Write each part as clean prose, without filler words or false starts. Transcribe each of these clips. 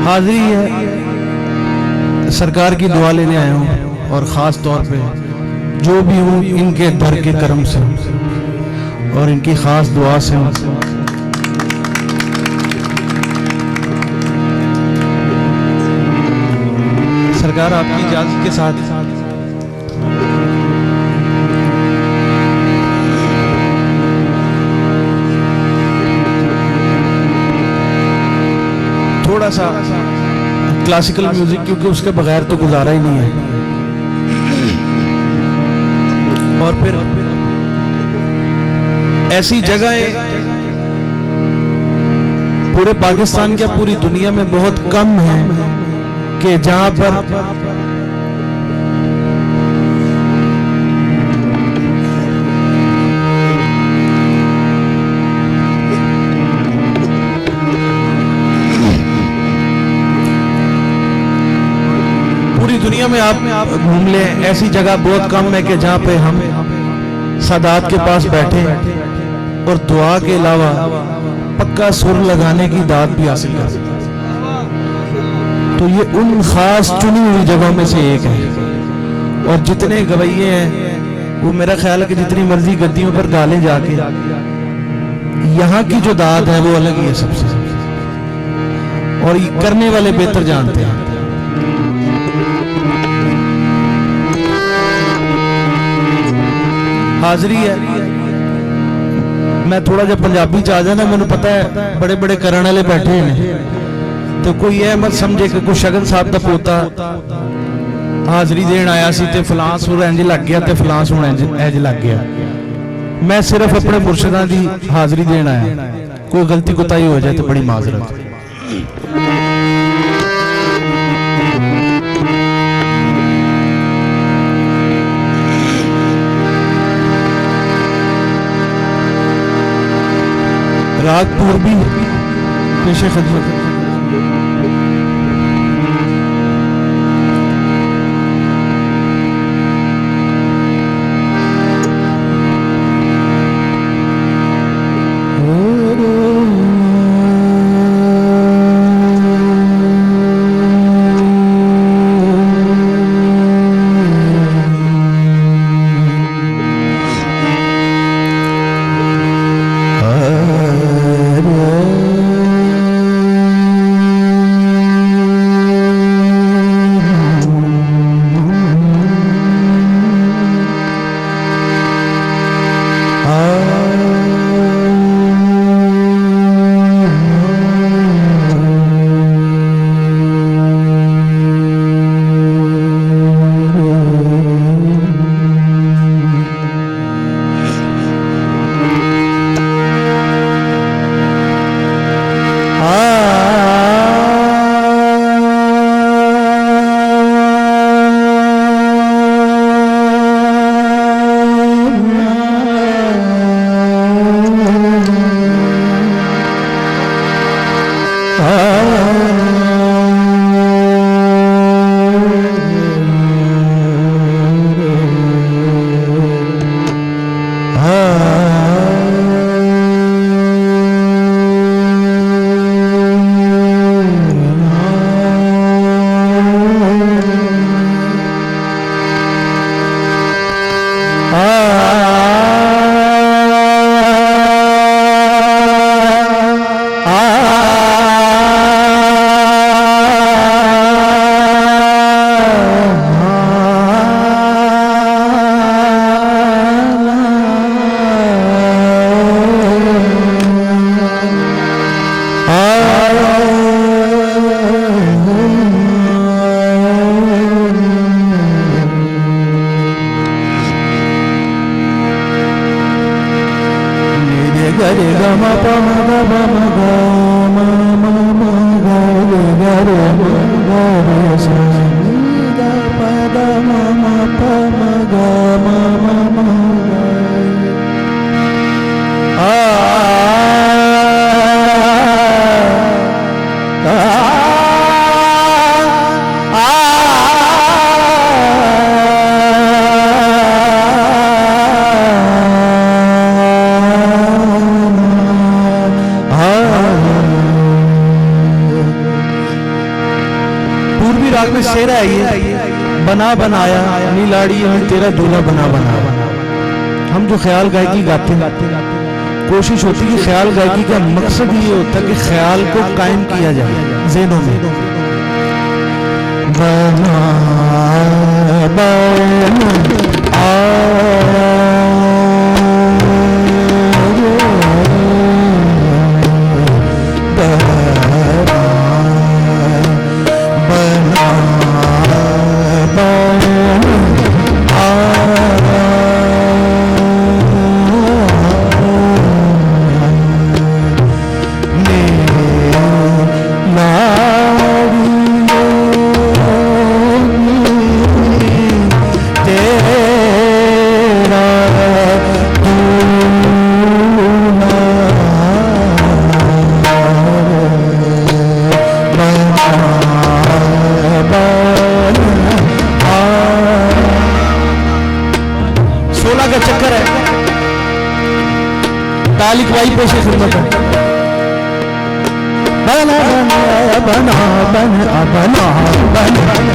हाजिरी है, सरकार की दुआ लेने आया हूँ और ख़ास तौर पे जो भी हूँ इनके दर के करम से और इनकी ख़ास दुआ से हूँ। सरकार आपकी इजाज़त के साथ थोड़ा सा क्लासिकल म्यूजिक, क्योंकि उसके बगैर तो गुजारा ही नहीं है। और फिर ऐसी जगह पूरे पाकिस्तान क्या पूरी दुनिया में बहुत कम है कि जहां पर दुनिया में आप घूम ले, ऐसी जगह बहुत कम है कि जहां पे हम सादात के पास बैठे और दुआ के अलावा पक्का सुर लगाने की दात भी हासिल कर सकते। तो ये उन खास चुनी हुई जगहों में से एक है। और जितने गवैये हैं वो मेरा ख्याल है कि जितनी मर्जी गद्दियों पर गाले जाके, यहाँ की जो दात है वो अलग ही है सबसे, और ये करने वाले बेहतर जानते हैं। हाजिरी है, मैं थोड़ा जब पंजाबी च आ जाना, मैंने पता है बड़े बड़े करने वाले बैठे हैं, तो कोई यह मत समझे कि कोई शगन साहब का पोता हाजिरी देन आया सी ते फलां सुर इंज लग गया ते फलां सुर इंज लग गया। मैं सिर्फ अपने मुर्शिदां दी हाजिरी देन आया, कोई गलती कोताही हो जाए तो बड़ी माजरत। राग पूर्वी पेशे खिदमत। राग में शेर है ये, बना बनाया नीलाड़ी में तेरा दूल्हा बना बनाया। हम जो ख्याल गायकी गाते हैं, कोशिश होती है कि ख्याल गायकी का मकसद ये होता है कि ख्याल को कायम किया जाए ज़हनों में। बना लिखवाई पेशे खिदमत है। बना बना बना बना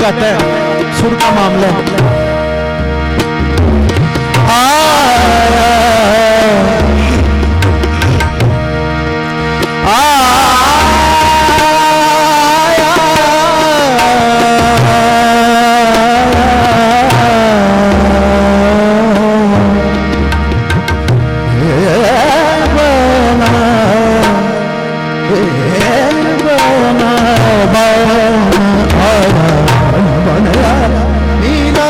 आता है सुर का मामला नीला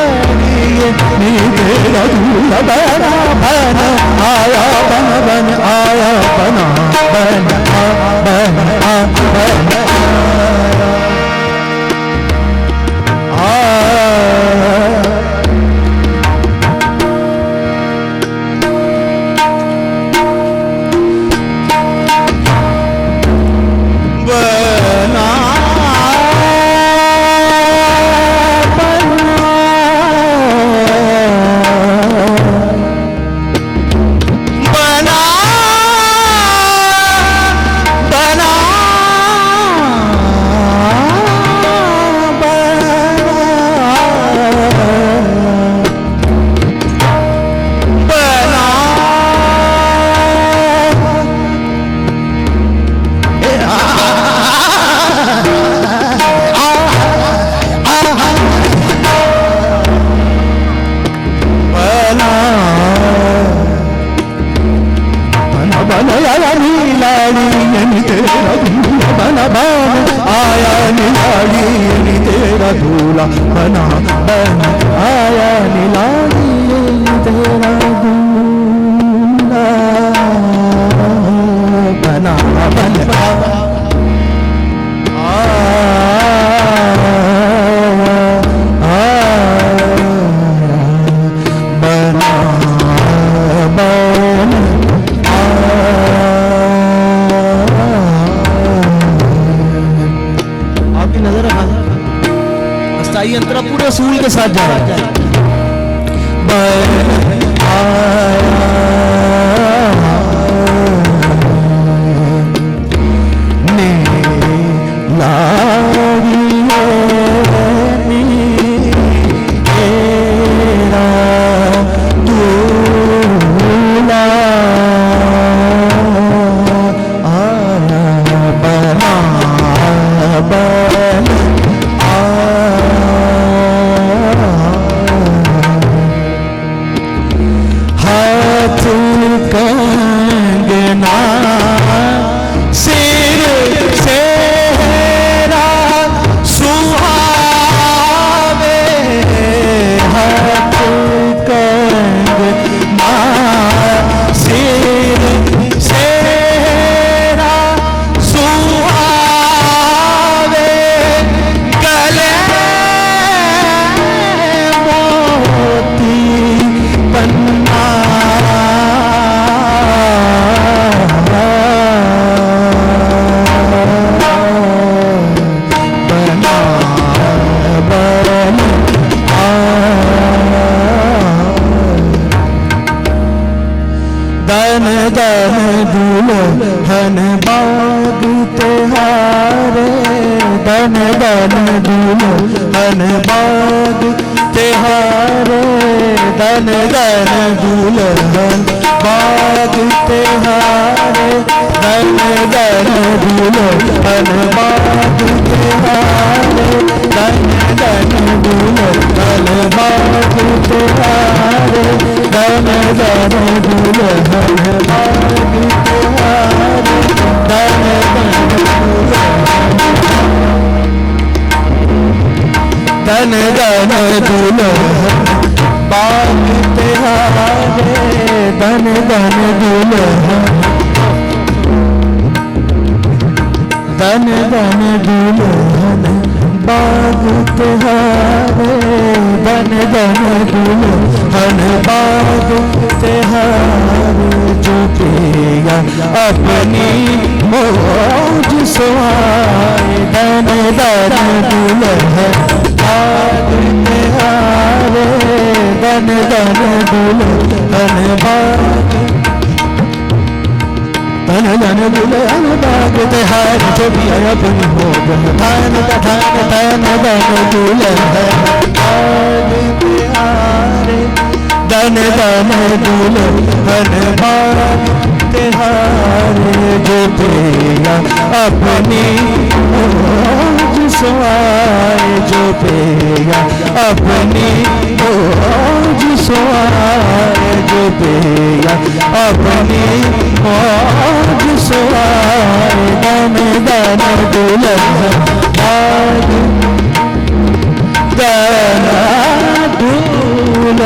यानी तेरा दूल्हा बना बन आया निलाड़ी, यानी तेरा दूल्हा बना बन आया निलाड़ी, तेरा दूल्हा बना बन यंत्र पूरे सूल के साथ जा रहा है। दुल्हन बाग तेहारे, दन दन दुल्हन बाग तेहारे, दन दन दुल्हन बाग तेहारे, दन दन दुल्हन बाग तेहारे, दन दन दुल्हन बाग तेहारे, दन दन दुल्हन बाग तेहारे, दन दन दन दुल्हन बाग तेहारे, दन दन दुल्हन, दन दन दुल्हन बाग तेहारे, दन दन दुल्हन बाग तेहारे, जो पिया अपनी मौज सुहाए, दन दन दुल्हन बाग तेहारे, दन दन दुल्हन बाग, धन धन दुल्हन बाग तेहारे, जो पिया अपनी मौज, धन धन धन धन दुल्हन बाग तेहारे, धन धन दुल्हन बाग तेहारे, जो पिया अपनी मौज सुहाए, जो पिया अपनी मौज सुहाए, जो पिया अपनी मौज सुहाए, दन दन दुल्हन बाग, दन दुल्हन,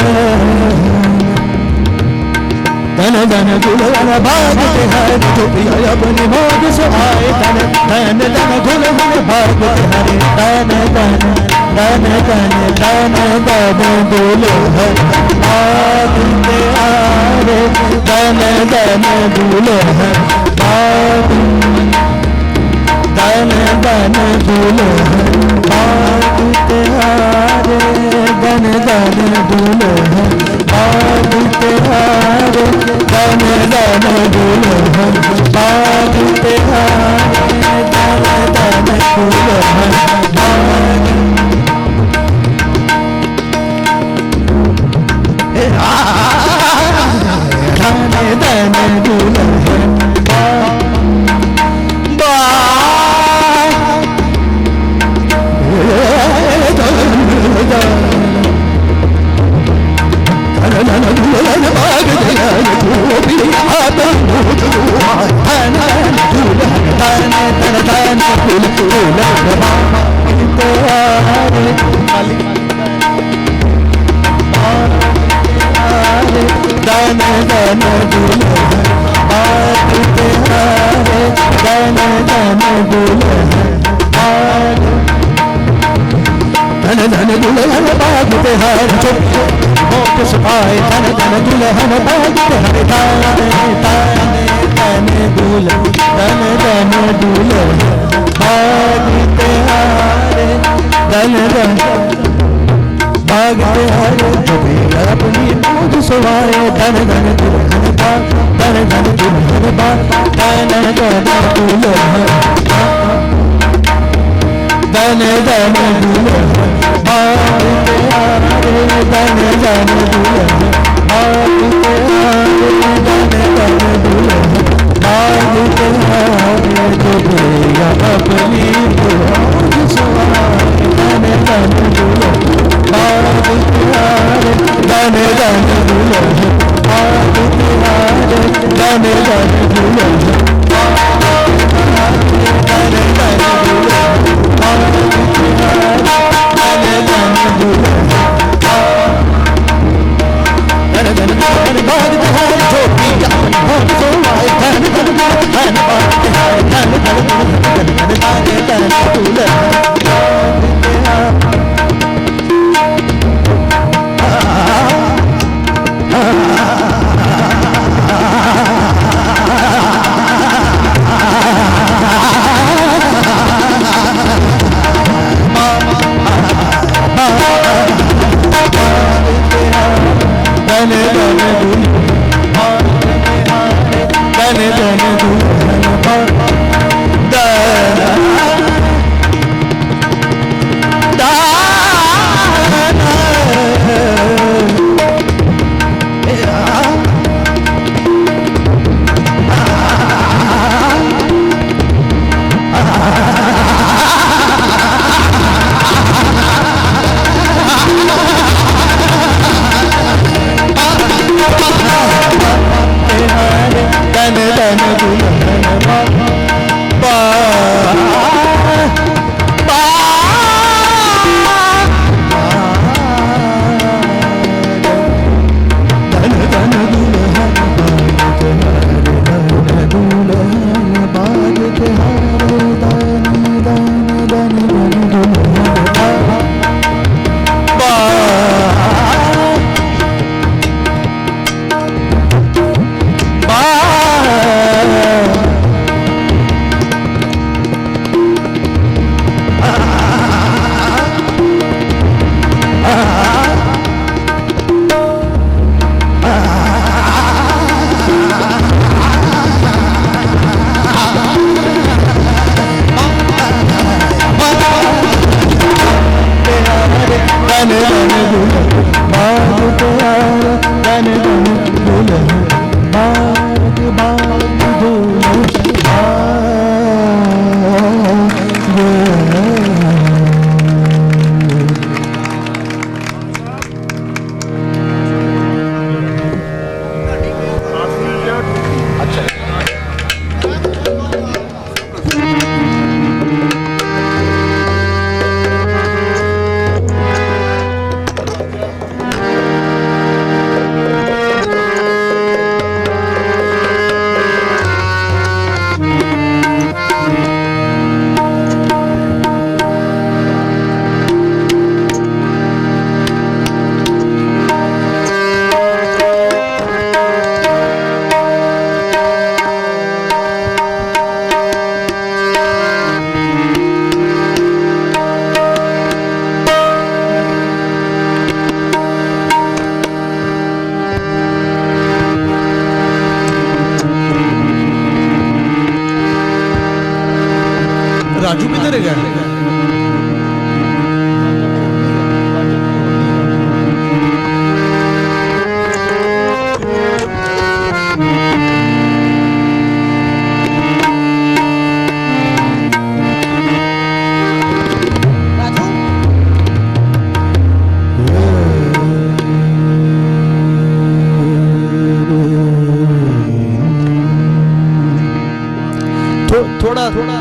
धन धन दुल्हन बाग तेहारे, जो पिया अपनी मौज सुहाए, धन धन धन दुल्हन बाग तेहारे, धन धन धन धन धन धन दुल्हन बाग तेहारे, धन धन दुल्हन बाग, धन धन दुल्हन बाग तेहारे, धन धन दुल्हन बाग तेहारे, धन धन दुल्हन बाग तेहारे, धन धन दुल्हन बाग, धन धन दुल्हन बाग, धन दुल्हन बाग, धन धन दुल्हन बाग तिहार मोक सुहाए, धन धन दुल्हन बाग तिहार ताने ताने ताने दुल्हन, धन धन दुल्हन बाग तिहार, धन धन बाग तिहार जो भी अपनी मोक सुहाए, धन धन दुल्हन बाग, धन धन दुल्हन बाग, धन धन दुल्हन, धन धन दुल्हन बाग तिहार, धन धन दुल्हन बाग तिहार, धन धन दुल्हन बाग तिहार जो भैया अपनी मोक सुहाए, धन धन दुल्हन बाग तिहार, धन धन दुल्हन बाग तिहार, धन धन दुल्हन धन धन दुल्हन बाग तिहार, धन धन दुल्हन, धन धन दुल्हन बाग तिहार जो भैया अपनी मोक सुहाए, धन धन दुल्हन बाग तिहार, धन धन दुल्हन, धन धन दुल्हन बाग तिहार। राजू किधर है?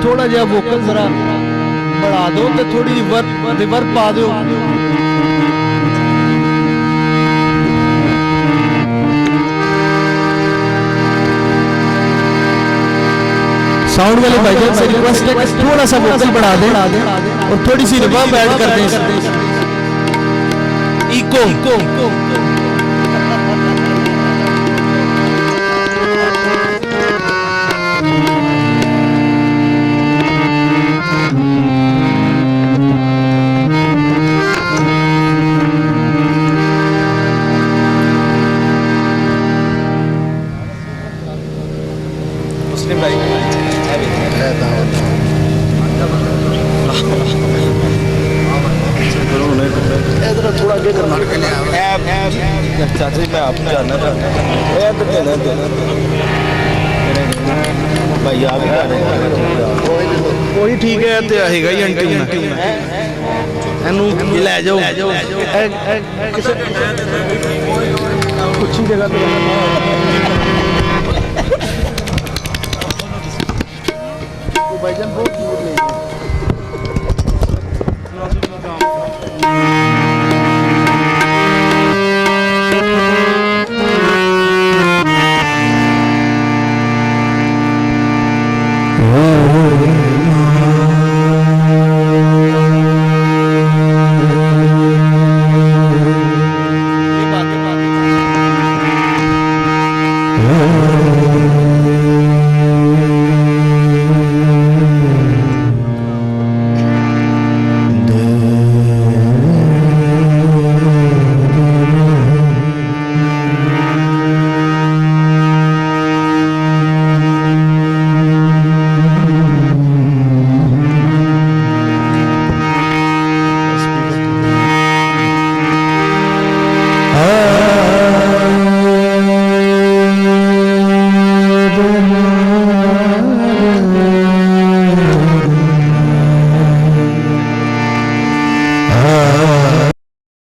थोड़ा जहा वोकल जरा बढ़ा दो तो थोड़ी रिवर्ब पा दो। साउंड वाले भाईजान से रिक्वेस्ट है कि थोड़ा सा वोकल बढ़ा दें और थोड़ी सी रिवर्ब ऐड कर दें। इको मुस्लिम भाई इधर थोड़ा आगे करना चाचा जी मैं आपको जानना चाहता भाई आ वही ठीक है ते आएगा ही आंटी एनू ले जाओ कुछ जगह पे भाईजान बहुत दूर नहीं Ah